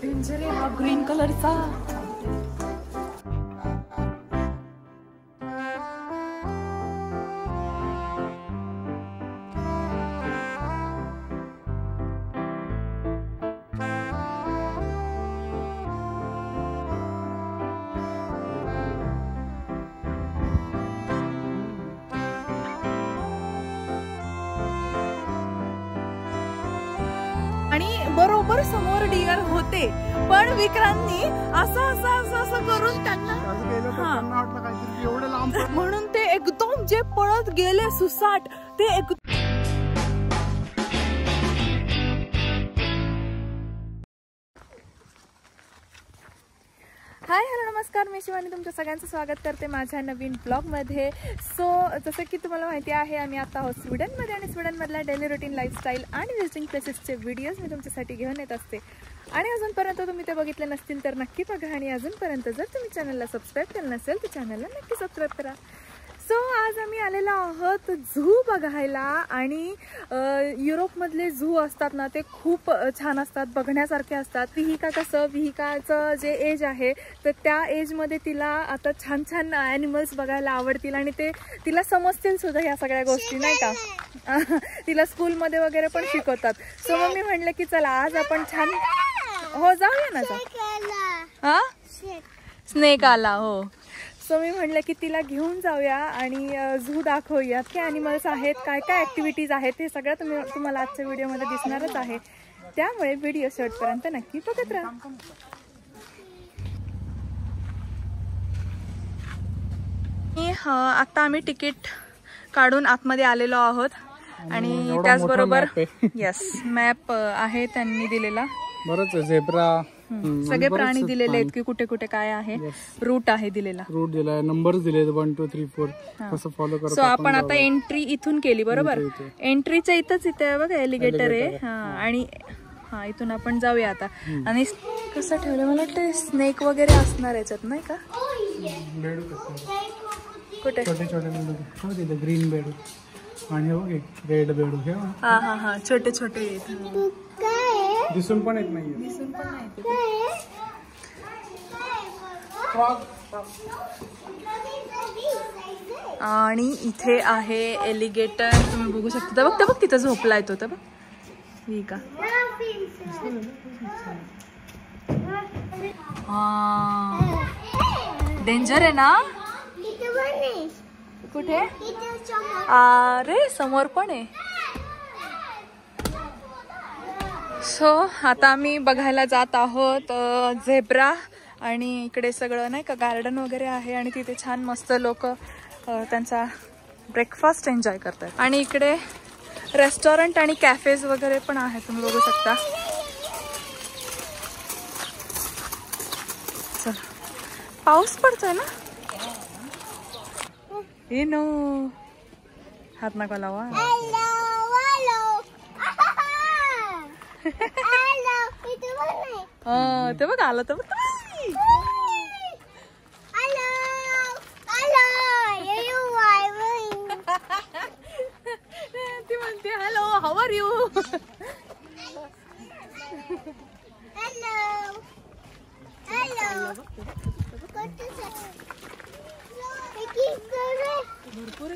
Danger आहे हा green कलरचा. आणि बरोबर समोर डिअर होते, पण विक्रांतनी असं करून त्यांना म्हणून ते एकदम जे पळत गेले सुसाट ते हाय हॅलो नमस्कार, मी शिवानी तुमच्या सगळ्यांचं स्वागत करते माझ्या नवीन ब्लॉगमध्ये. सो जसं की तुम्हाला माहिती आहे, आम्ही आता आहोत स्वीडनमध्ये आणि स्वीडनमधल्या डेली रुटीन लाईफस्टाईल आणि विजिटिंग प्लेसेसचे व्हिडिओज मी तुमच्यासाठी घेऊन येत असते. आणि अजूनपर्यंत तुम्ही ते बघितले नसतील तर नक्की बघा, आणि अजूनपर्यंत जर तुम्ही चॅनलला सबस्क्राईब केलं नसेल तर चॅनलला नक्की सबस्क्राईब करा. सो आज आम्ही आलेलो आहोत झू बघायला. आणि युरोपमधले झू असतात ना ते खूप छान असतात, बघण्यासारखे असतात. विहिकाचं जे एज आहे तर त्या एजमध्ये तिला आता छान छान ॲनिमल्स बघायला आवडतील आणि ते तिला समजतील सुद्धा ह्या सगळ्या गोष्टी, नाही का. तिला स्कूलमध्ये वगैरे पण शिकवतात. सो मग मी म्हणलं की चला आज आपण छान हो जाऊया ना. हा स्नेक आला हो. सो मी म्हटलं की तिला घेऊन जाऊया आणि झू दाखवूया, की ॲनिमल्स आहेत, काय काय ॲक्टिव्हिटीज आहेत, हे सगळं तुम्हाला आजच्या व्हिडिओमध्ये दिसणारच आहे. त्यामुळे व्हिडिओ शेवटपर्यंत नक्की बघत राहा. आता आम्ही तिकीट काढून आतमध्ये आलेलो आहोत आणि त्याचबरोबर येस मॅप आहे त्यांनी दिलेला. बरंच झेब्रा सगळे प्राणी दिलेले आहेत की कुठे कुठे काय आहे. रूट आहे दिलेला, रूट दिलाय, नंबर्स दिले 1 2 3 4 कसं फॉलो करतो. सो आपण आता एंट्री इथून केली बरोबर. एंट्रीच्या इथे बघा एलिगेटर आहे. आणि इथून आपण जाऊया आता. आणि कसं ठेवलं मला वाटतं स्नेक वगैरे असणार याच्यात, नाही का. कुठे छोटे छोटे ग्रीन बेडू आणि ओके रेड बेडू हे. हा छोटे छोटे दिसून पण येत नाही. आणि इथे आहे एलिगेटर, तुम्ही बघू शकता. बघ तिथं झोपला येतो तर बघ. ठीक आहे. डेंजर आहे ना. कुठे. अरे समोर पण आहे. सो आता आम्ही बघायला जात आहोत झेब्रा. आणि इकडे सगळं नाही का गार्डन वगैरे आहे आणि तिथे छान मस्त लोक त्यांचा ब्रेकफास्ट एन्जॉय करतात. आणि इकडे रेस्टॉरंट आणि कॅफेज वगैरे पण आहे, तुम्ही बघू शकता. चल पाऊस पडतोय ना. हे नो हात नका लावा. ते बघ आलं तर बघ. ती म्हणते हॅलो हाऊ आर यू. भरपूर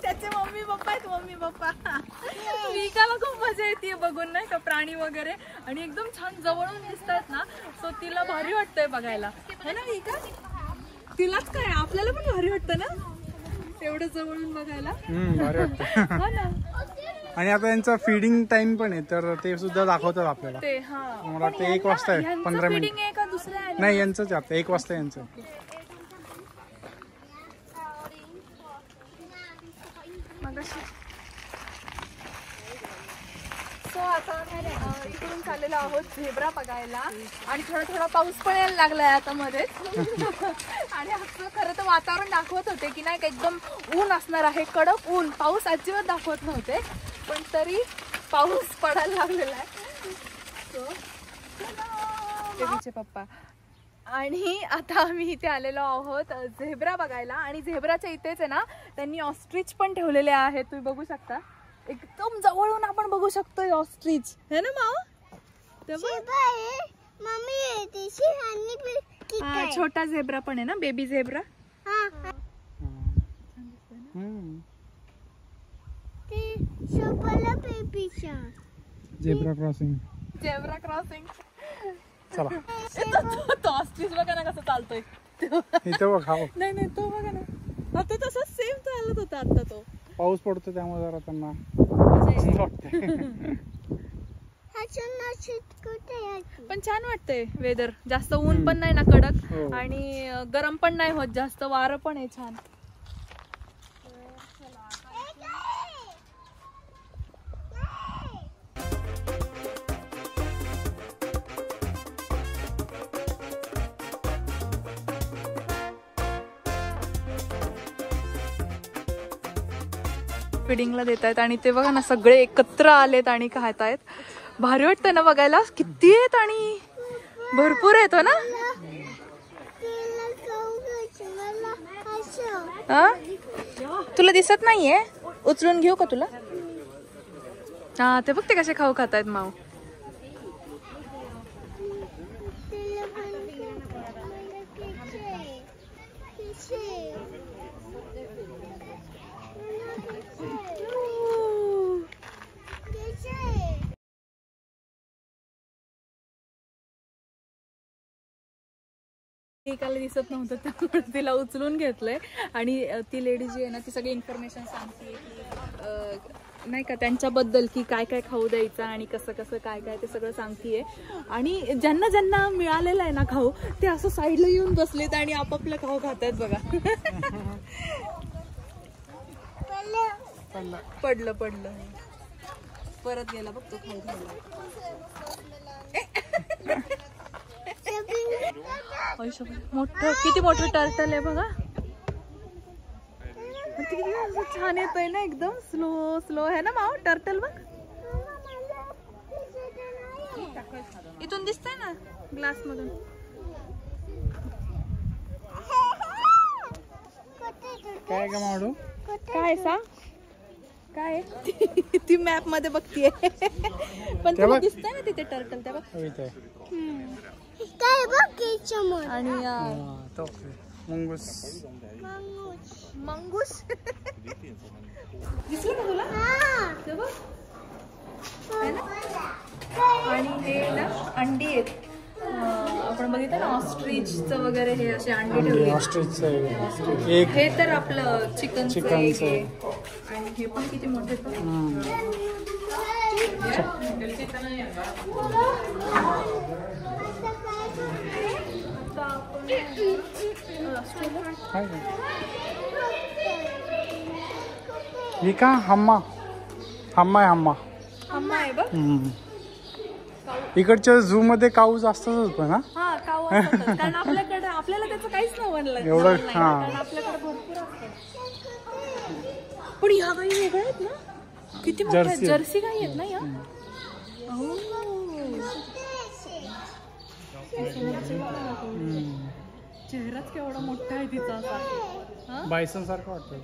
त्याचे मम्मी पप्पा आहेत. मम्मी पप्पा विकाला खूप मजा येते बघून, नाही का प्राणी वगैरे. आणि एकदम छान जवळून दिसतात ना. सो तिला भारी वाटतंय बघायला, है ना विका. तिलाच काय आपल्याला पण भारी वाटतं ना तेवढं जवळून बघायला. भारी वाटतं. हो ना. आणि आता यांचा फीडिंग टाइम पण आहे तर ते सुद्धा दाखवतात आपल्याला. ते मला वाटतं 1 वाजता आहे. 15 मिनिट नाही यांचंच आता 1 वाजता यांचं. सो आता इकडून चाललेलो आहोत झेब्रा बघायला. आणि थोडा पाऊस पण यायला लागलाय आता मध्येच. आणि असं खरं तर वातावरण दाखवत होते की नाही का एकदम ऊन असणार आहे, कडक ऊन. पाऊस अजिबात दाखवत नव्हते, पण तरी पाऊस पडायला लागलेला आहे. सो पप्पा आणि आता आम्ही इथे आलेलो आहोत झेब्रा बघायला. आणि झेब्राच्या इथेच आहे ना त्यांनी ऑस्ट्रिच पण ठेवलेले आहेत, तुम्ही बघू शकता. एकदम जवळून आपण बघू शकतोय ऑस्ट्रिच, है ना माऊ? छोटा झेब्रा पण आहे ना, baby zebra. Zebra crossing. Zebra crossing. चला तो ऑस्ट्रिच बघा ना कसं चालतोय. इथे बघ. नाही नाही तो बघा ना, आता तसंच सेम चालत होता. आता तो पाऊस पडतो त्यामुळे जरा त्यांना पण छान वाटतंय वेदर. जास्त ऊन पण नाही ना कडक आणि गरम पण नाही होत जास्त, वारं पण आहे छान. फिडिंगला देत आहेत आणि ते बघा ना सगळे एकत्र आलेत आणि खातायत. भारी वाटतं ना बघायला, किती आहेत आणि भरपूर आहेत हो ना. तुला दिसत नाहीये, उचलून घेऊ का तुला? हा ते बघ ते कसे खाऊ खातायत माऊ. एकाला दिसत नव्हतं त्यामुळे तिला उचलून घेतलंय. आणि ती लेडी जी आहे ना ती सगळी इन्फॉर्मेशन सांगते की नाही का त्यांच्याबद्दल, की काय काय खाऊ द्यायचं आणि कसं कसं काय काय ते सगळं सांगतेय. आणि ज्यांना ज्यांना मिळालेलं आहे ना खाऊ ते असं साईडला येऊन बसलेत आणि आपापलं खाऊ खातात बघा. पडलं परत गेला बघ तो खाऊ खायला. मोठं किती मोठं टर्टल आहे बघा. छान येतोय ना, एकदम स्लो स्लो आहे ना माऊ टर्टल. बघ इथून दिसतंय ना ग्लास मधून. काय का माडू काय सांग काय? ती मॅप मध्ये बघतीये पण तुला दिसतंय ना तिथे टर्टल. त्या बघ आणि मंगूस. मंगूस दिसलं का तुला? आणि हे ना अंडी आहेत. आपण बघितलं ना ऑस्ट्रिचचं वगैरे हे असे अंडी ठेवले. ऑस्ट्रिच हे तर आपलं चिकनचं आणि हे पण किती मोठे. ही का हम्मा आहे बघ. इकडच्या झू मध्ये काऊ जास्तच होतो ना. हा काऊ असतात कारण आपल्याकडे आपल्याला त्याचं काहीच नाही बनलं एवढं. कारण आपल्याकडे भरपूर असतात. पण ह्या गाई वेगळ्या आहेत ना, किती मोठ्या जर्सी गाई आहेत ना या. चेहराच केवढा मोठा आहे तिचा असा. बायसन सारखं वाटतं.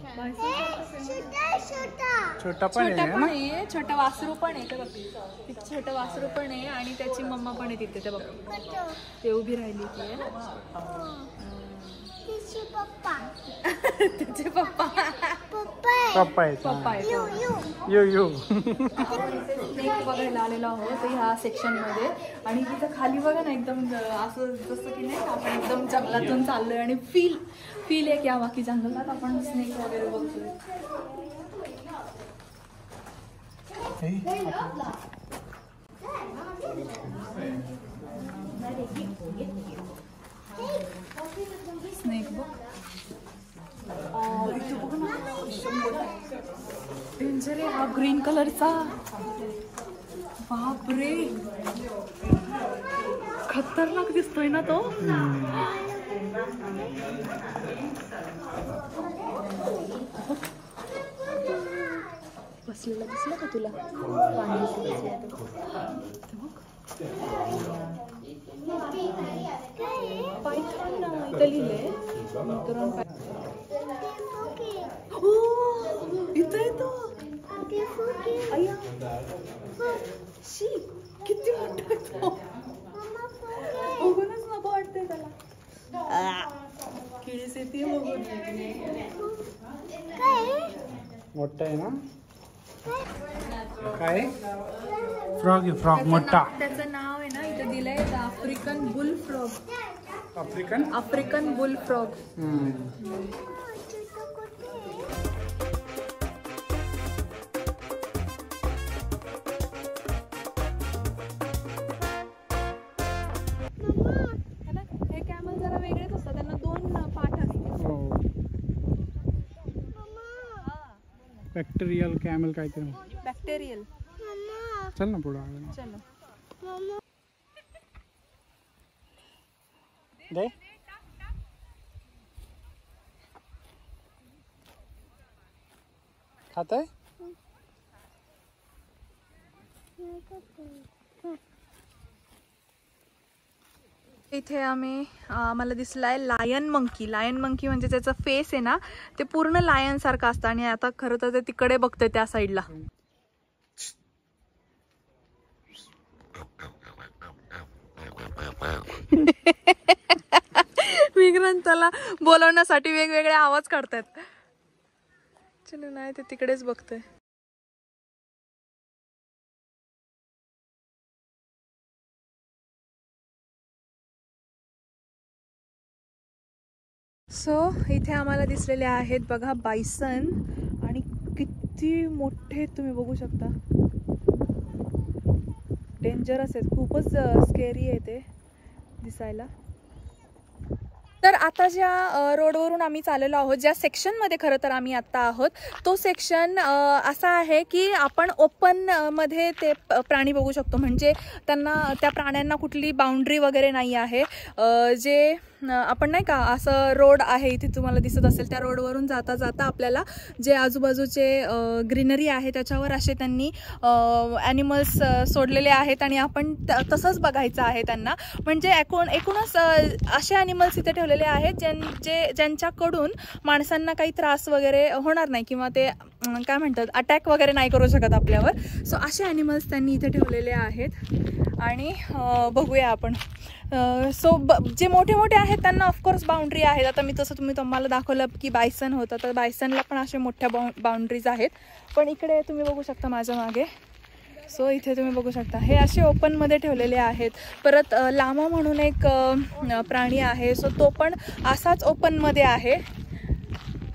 छोटा पण आहे, छोटा वासरू पण आहे. छोटं वासरू पण आहे आणि त्याची मम्मा पण आहे तिथे. ते बघ ते उभी राहिली ती. त्याचे पप्पा स्नेक बघायला आलेलो आहोत ह्या सेक्शन मध्ये. आणि तिथं खाली बघा ना एकदम असं जसं की नाही आपण एकदम जंगलातून चाललोय आणि फील एक यावा की जंगलात आपण स्नेक वगैरे बघतोय. स्नेक बघ इथे बघ ना, डेंजर आहे हा ग्रीन कलरचा. बापरे खतरनाक दिसतोय ना तो. बसलेला दिसला का तुला? पाणी पायथॉन इथं लिहिलंय. इथं येतो. अय्या शी किती मोठा येतो. बघूनच नको वाटतंय त्याला. किळीस येते बघून. मोठा आहे ना काय फ्रॉग आहे फ्रॉग मोठा. त्याचं नाव आहे ना इथं दिलंय African boule frog. African boule frog. हे कॅमल जरा वेगळेच असतात. त्यांना 2 पाठ असतात. बॅक्टेरियल कॅमल काहीतरी. बॅक्टेरियल. चल ना पुढे. चलो. दे खाताय. इथे आम्हाला दिसलाय लायन मंकी. लायन मंकी म्हणजे त्याचा फेस आहे ना ते पूर्ण लायन सारखं असतं. आणि आता खरं तर ते तिकडे बघतोय त्या साईडला. विक्रांताला बोलवण्यासाठी वेगवेगळे आवाज काढतात. चलो नाही ते तिकडेच बघतोय. सो इथे आम्हाला दिसलेले आहेत बघा बायसन. आणि किती मोठे तुम्ही बघू शकता. डेंजरस आहेत. खूपच स्केरी आहे ते दिसायला. तर आता ज्या रोडवरून आम्ही चाललेलो आहोत, ज्या सेक्शनमध्ये खरं तर आम्ही आत्ता आहोत, तो सेक्शन असा आहे की आपण ओपनमध्ये ते प्राणी बघू शकतो. म्हणजे त्या प्राण्यांना कुठली बाउंड्री वगैरे नाही आहे. जे आपण नाही का असं रोड आहे इथे तुम्हाला दिसत असेल, त्या रोडवरून जाता जाता आपल्याला जे आजूबाजूचे ग्रीनरी आहे त्याच्यावर असे त्यांनी ॲनिमल्स सोडलेले आहेत आणि आपण तसंच बघायचं आहे त्यांना. म्हणजे एकूणच असे ॲनिमल्स इथे ठेवलेले आहेत ज्यांच्याकडून माणसांना काही त्रास वगैरे होणार नाही किंवा ते काय म्हणतात अटॅक वगैरे नाही करू शकत आपल्यावर. सो असे ॲनिमल्स त्यांनी इथे ठेवलेले आहेत. आणि बघूया आपण. जे मोठे मोठे आहेत त्यांना ऑफकोर्स बाउंड्री आहेत. आता तुम्ही तुम्हाला दाखवलं की बायसन होतं, तर बायसनला पण अशा मोठ्या बाउंड्रीज आहेत. पण इकडे तुम्ही बघू शकता माझ्या मागे. सो इथे तुम्ही बघू शकता हे असे ओपनमध्ये ठेवलेले आहेत. परत लामा म्हणून एक प्राणी आहे. सो तो पण असाच ओपनमध्ये आहे.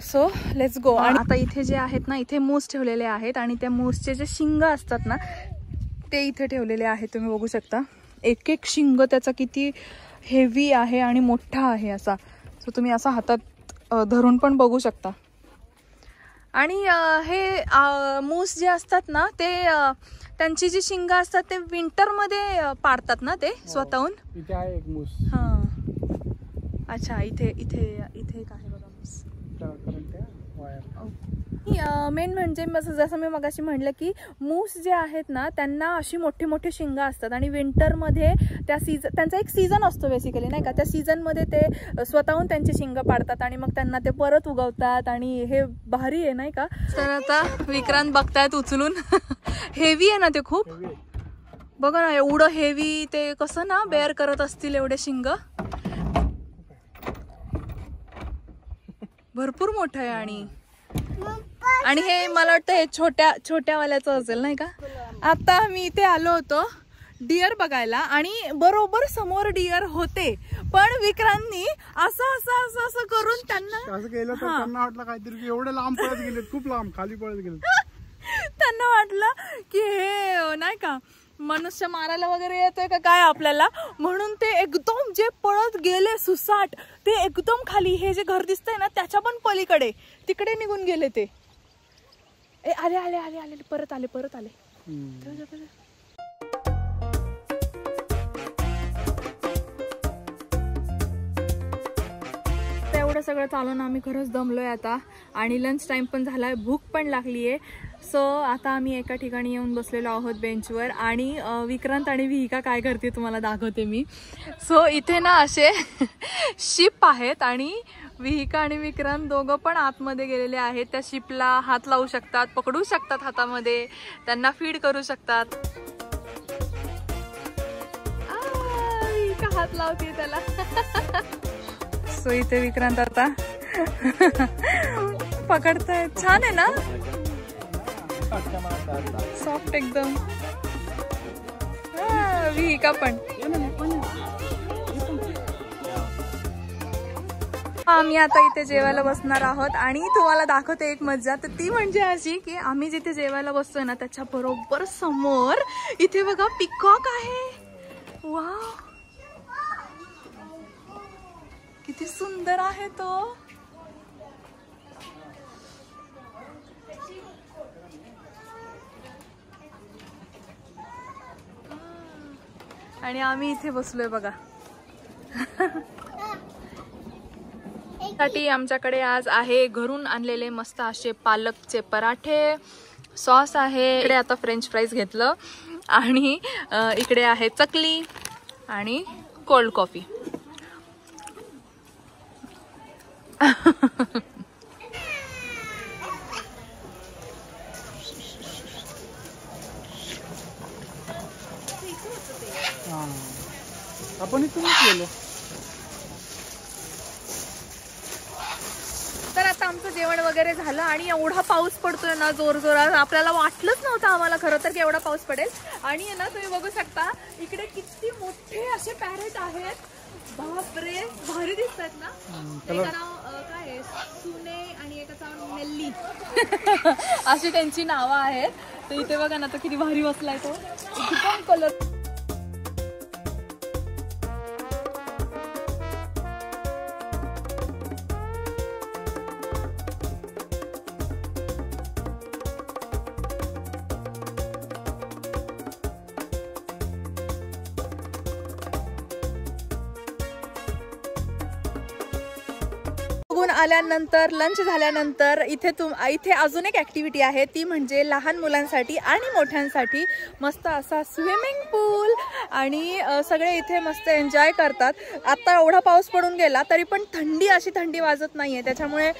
So let's go. आणि आता इथे जे आहेत ना, इथे मूस ठेवलेले आहेत आणि त्या मूसचे जे शिंग असतात ना ते इथे ठेवलेले आहेत. तुम्ही बघू शकता एक एक शिंग त्याचा किती हेवी आहे आणि मोठा आहे असा. सो तुम्ही असा हातात धरून पण बघू शकता. आणि हे मूस जे असतात ना ते त्यांची जी शिंग असतात ते विंटरमध्ये पाडतात ना ते स्वतःहून. इथे आहे एक मूस. हां अच्छा. इथे इथे इथे एक आहे बघा मूस. मेन म्हणजे जसं मी मगाशी म्हटलं की मूस जे आहेत ना त्यांना अशी मोठी मोठी शिंग असतात आणि विंटरमध्ये त्यांचा एक सीझन असतो बेसिकली नाही का. त्या सीझनमध्ये ते स्वतःहून त्यांची शिंग पाडतात आणि मग त्यांना ते परत उगवतात. आणि हे भारी आहे नाही का. तर आता विक्रांत बघतायत उचलून. हेवी आहे ना ते खूप. बघा ना एवढं हेवी ते कसं ना बेअर करत असतील एवढे शिंग. भरपूर मोठं आहे. आणि हे मला वाटतं हे छोट्यावाल्याचं असेल नाही का. आता मी इथे आलो होतो डिअर बघायला आणि बरोबर समोर डिअर होते. पण विक्रांतनी असं असं असं असं करून त्यांना असं केलं तर त्यांना वाटलं काहीतरी एवढे लांब पळत गेले, खूप लांब खाली पळत गेले. त्यांना वाटलं की हे नाही का मनुष्य मारायला वगैरे येतोय का काय आपल्याला, म्हणून ते एकदम जे पळत गेले सुसाट ते एकदम खाली हे जे घर दिसतंय ना त्याच्या पण पलीकडे तिकडे निघून गेले ते. आले आले आले आले परत आले. एवढं सगळं चालून आम्ही खरंच दमलोय आता आणि लंच टाइम पण झालाय, भूक पण लागली आहे. सो आता आम्ही एका ठिकाणी येऊन बसलेलो आहोत बेंचवर आणि विक्रांत आणि विहिका काय करते तुम्हाला दाखवते मी. सो इथे ना असे शिप आहेत आणि विहिका आणि विक्रांत दोघं पण आतमध्ये गेलेले आहेत. त्या शिपला हात लावू शकतात, पकडू शकतात हातामध्ये, त्यांना फीड करू शकतात. विहिका हात लावते त्याला. सो इथे विक्रांत आता पकडताय. छान आहे ना, सॉफ्ट एकदम. विहिका पण. आम्ही आता इथे जेवायला बसणार आहोत आणि तुम्हाला दाखवते एक मज्जा. तर ती म्हणजे अशी की आम्ही जिथे जेवायला बसतोय ना त्याच्या बरोबर समोर इथे बघा पिकॉक आहे. वाव, किती सुंदर आहे तो. आणि आम्ही इथे बसलोय बघा. साठी आमच्याकडे आज आहे घरून आणलेले मस्त असे पालकचे पराठे, सॉस आहे. इकडे आता फ्रेंच फ्राईज घेतलं आणि इकडे आहे चकली आणि कोल्ड कॉफी. आपण इथूनच गेलो. तर आता आमचं जेवण वगैरे झालं आणि एवढा पाऊस पडतोय ना जोरजोरात. आपल्याला वाटलंच नव्हतं आम्हाला खरं तर की एवढा पाऊस पडेल. आणि ना तुम्ही बघू शकता इकडे किती मोठे असे पॅरेट आहेत. बापरे, भारी दिसतात ना. एका नाव काय आहे, सुने आणि एकाचं नाव नेल्ली. अशी त्यांची नावं आहेत. तर इथे बघा ना तो किती भारी बसलाय तो, एकदम कलर. आल्यानंतर लंच झाल्यानंतर इथे अजून एक ॲक्टिव्हिटी आहे. ती म्हणजे लहान मुलांसाठी आणि मोठ्यांसाठी मस्त असा स्विमिंग पूल. आणि सगळे इथे मस्त एन्जॉय करतात. आता एवढा पाऊस पडून गेला तरी पण अशी थंडी वाजत नाही आहे. त्याच्यामुळे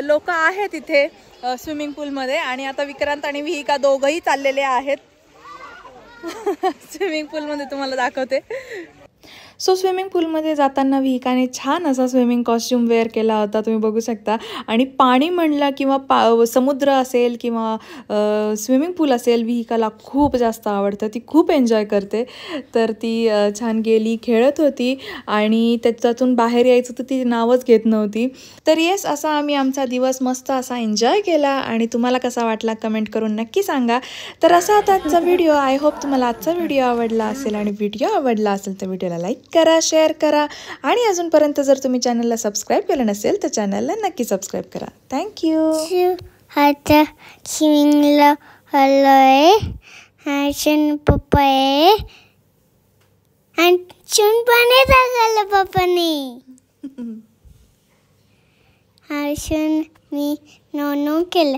लोक आहेत इथे स्विमिंग पूलमध्ये. आणि आता विक्रांत आणि विहिका दोघंही चाललेले आहेत स्विमिंग पूलमध्ये. तुम्हाला दाखवते. सो स्विमिंग पूलमध्ये जाताना विहिकाने छान असा स्विमिंग कॉस्ट्यूम वेअर केला होता, तुम्ही बघू शकता. आणि पाणी म्हणलं किंवा समुद्र असेल किंवा स्विमिंग पूल असेल, विहिकाला खूप जास्त आवडतं. ती खूप एन्जॉय करते. तर ती छान गेली, खेळत होती आणि त्याच्यातून बाहेर यायचं तर ती नावच घेत नव्हती. तर येस, असा आम्ही आमचा दिवस मस्त असा एन्जॉय केला. आणि तुम्हाला कसा वाटला कमेंट करून नक्की सांगा. तर असा आता आजचा व्हिडिओ. आय होप तुम्हाला आजचा व्हिडिओ आवडला असेल. आणि व्हिडिओ आवडला असेल तर व्हिडिओला लाईक करा, शेअर करा. आणि अजूनपर्यंत जर तुम्ही चॅनलला सबस्क्राईब केलं नसेल तर चॅनलला नक्की सबस्क्राईब करा. थँक्यू. आता स्विमिंगला हलोय हर्षन पप्पाए आणि चुनपाने टाकलं पप्पाने. हर्षन मी नो केलं.